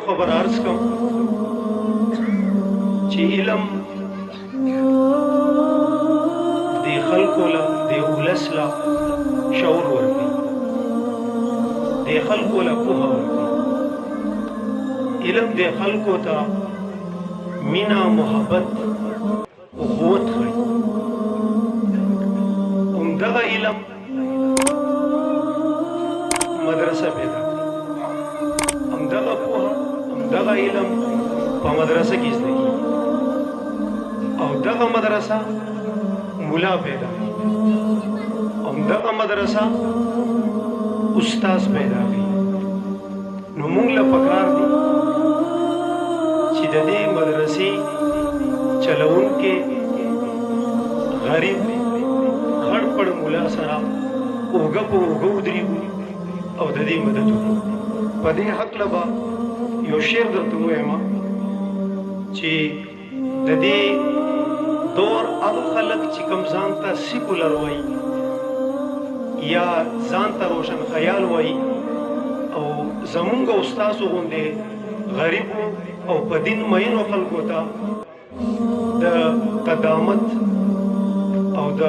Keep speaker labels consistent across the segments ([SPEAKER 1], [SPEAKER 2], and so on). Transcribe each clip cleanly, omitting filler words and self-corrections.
[SPEAKER 1] خبر عرض کوم چې علم د خلکو له د ولس له شعور ورکوي، د خلکو له پوهه ورکوي. علم د خلکو ته مینه، محبت، اخوت ښيي. همدغه علم مدرسه پیدا کړي، همدغه پوهه، همدغه علم په مدرسه کې زده کېږي، او دغه مدرسه مولا پیدا کړي، همدغه مدرسه استاد پیدا کړي. نو موږ له پکار دي چې د دې مدرسې چلوونکي غریب غړ پړ مولا سره اوږه په اوږه ودرېږو او د دې مدد وکړو. په دې هکله به یو شعر درته ووایم چې د دې دور هغه خلک چې کوم ځان ته سیکولر وایي یا ځان ته روشن خیال وایي او زمونږ استازو غوندې غریبو او په دین مینو خلکو ته د قدامت او د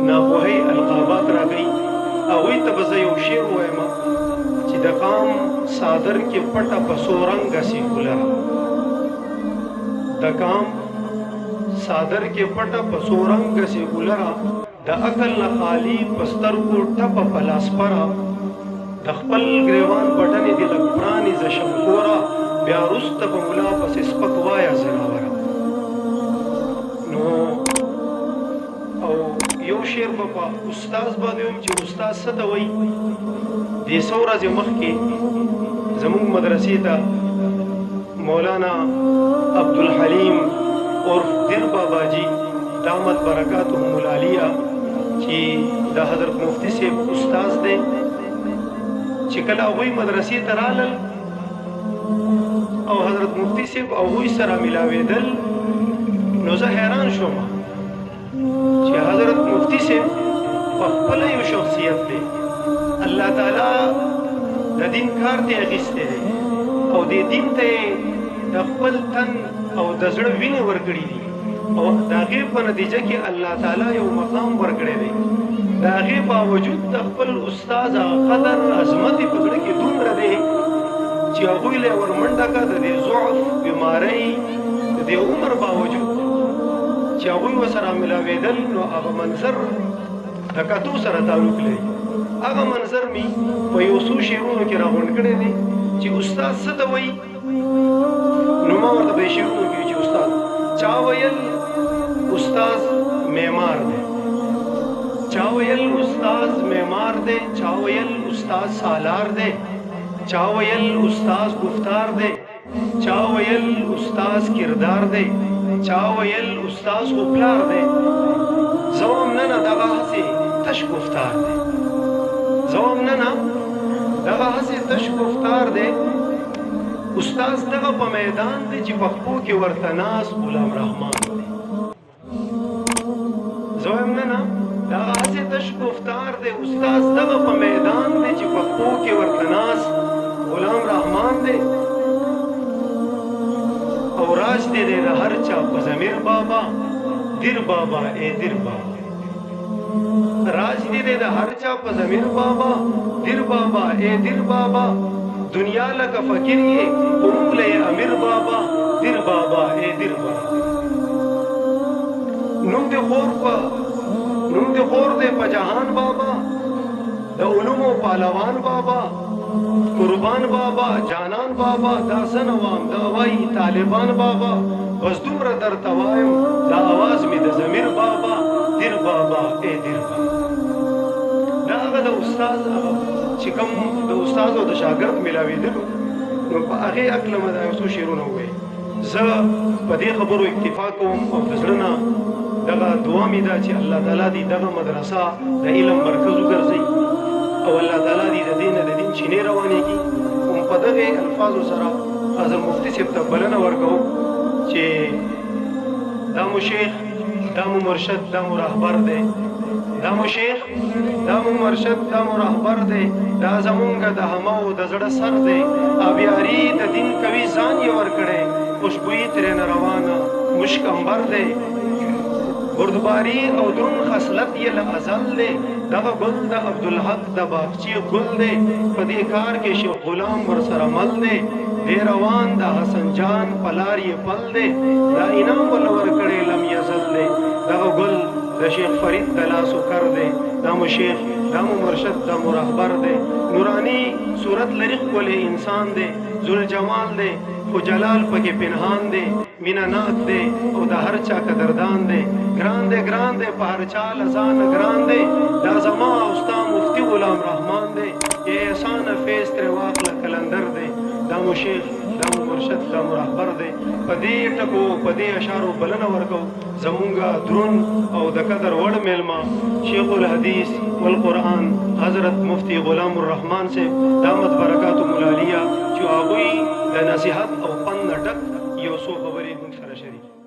[SPEAKER 1] ناپوهۍ القابات راکوي، هغوی ته به زه یو شعر ووایم چې د قام صادر کې پټه په څو رنګه سیکولره، د قام صادر کې پټه په څو رنګه سیکولره، د عقل نه خالي په سترګو ټپه په لاس پره، د خپل ګریوان بټنې دې لږ پرانیزه شمکوره، بیا وروسته په ملا پسې سپک وایه زناوره. نو او یو شعر به په استاز باندې ویم چې استاز څه ته وایي. دې څو ورځې مخکې زموږ مدرسې ته مولانا عبدالحلیم عرف دیر باباجي دامت برکاتهم العالیه چې د حضرت مفتی صاحب استاز دی، چې کله هغوی مدرسې ته رالل او حضرت مفتی صاحب هغوی سره ملاوېدل، نو زه حیران شوم چې حضرت مفتی صاحب په خپله یو شخصیت دی، الله تعالی د دین کار ته اخیستی دی او دې دین ته د خپل تن او د زړه وینې ورکړي دي، او د هغې په نتیجه کې الله تعالی یو مقام ورکړی دی. د هغې باوجود د خپل استاز قدر عظمت یې په زړه کې دومره دی چې هغوی له یې ورمنډه کړه د دې ضعف، بیمارۍ، د دې عمر باوجود چې هغوی ورسره ملاوېدل، نو هغه منظر د کتو سره تعلق لري. هغه منظر مې په یو څو شعرونو کې راغونډ کړی دی چې استاد څه ته وایي. نو ما ورته په شعرونو کې چې استاد چا ویل استاد معمار دی، چا ویل استاد معمار دی، چا ویل استاد سالار دی، چا ویل استاد گفتار دی، چا ویل استاد کردار دی، چا ویل استاد خوپلار دی. زوام نه نه دغه هسې تش گفتار دی، زوام نه نه دغه هسې تش گفتار دی. استاد دغه په میدان دی چې پخپو کې ورته ناست غلام رحمان دی. زوام نه نه دغه هسې تش گفتار دی، استاد دغه په میدان دی چې پخپو کې ورته ناست غلام رحمان دی. او راج دې د هر چا په ضمیر بابا دیر بابا اے دیر بابا، راج دې د هر چا په ضمیر بابا دیر بابا اے دیر بابا، دنیا لکه فقیر یې قوم له امیر بابا دیر بابا اے دیر بابا. نوم دې خور دې په جهان بابا، د علومو پهلوان بابا، قربان بابا، جانان بابا، دا سنوام دا وای طالبان بابا، بس دومره درته وایم دا आवाज مې د ضمیر بابا دیر بابا اے دیر بابا. دا هغه د استاد چې کوم د استاد او د شاګرد ملاوېدلو، نو په هغې هکله مې دا یو څو شعرونه وویل. زه په دې خبرو اکتفا کوم او د زړه نه دغه دعا مې ده چې الله تعالی دې دغه مدرسه د علم مرکز وګرځوي او الله تعالی دې د دې نه د دین چینې روانېږي. هم په دغې الفاظو سره حضرت مفتي صاحب ته بلنه ورکوم چې دا مو شیخ، دا مو مرشد، دا مو رهبر دی، دا مو شیخ، دا مو مرشد، دا مو رهبر دی، دا زمونږ د همو د زړه سر دی. آبیاري د دین کوي ځان یې ورکړی خوشبویي ترېنه روانه مشک امبر دی بردباري او دروند خصلت یې له ازل دی دغه ګل د عبدالحق د باغچې ګل دی په دې کار کې شیخ غلام ورسره مل دی دی روان د حسن جان په لار یې پل دی دا انعام ورله ورکړی لم یزل دی دغه ګل د شیخ فرید د لاسو کر دی دا مو شیخ دا مو مرشد دا مو رهبر دی نورانی صورت لري ښکلی انسان دی ذوالجمال دی خو جلال پکې پنهان دی مینه ناک دی او د هر چا قدردان دی ګران دی ګران دی په هر چا له ځانه ګران دی دا زما او ستا مفتي غلام رحمان دی یا احسانه فیض ترې واخله کلندر دی دا مو شیخ دا مو مرشد دا مو رهبر دی په دې ټکو په دې اشعارو بلنه ورکو زمونږه درون او د قدر وړ میلمه شیخ الحدیث والقرآن حضرت مفتی غلام الرحمان صاحب دامت برکاتهم العالیه چې هغوی د نصیحت او پند نه ډک یو څو خبرې موږ سره شریک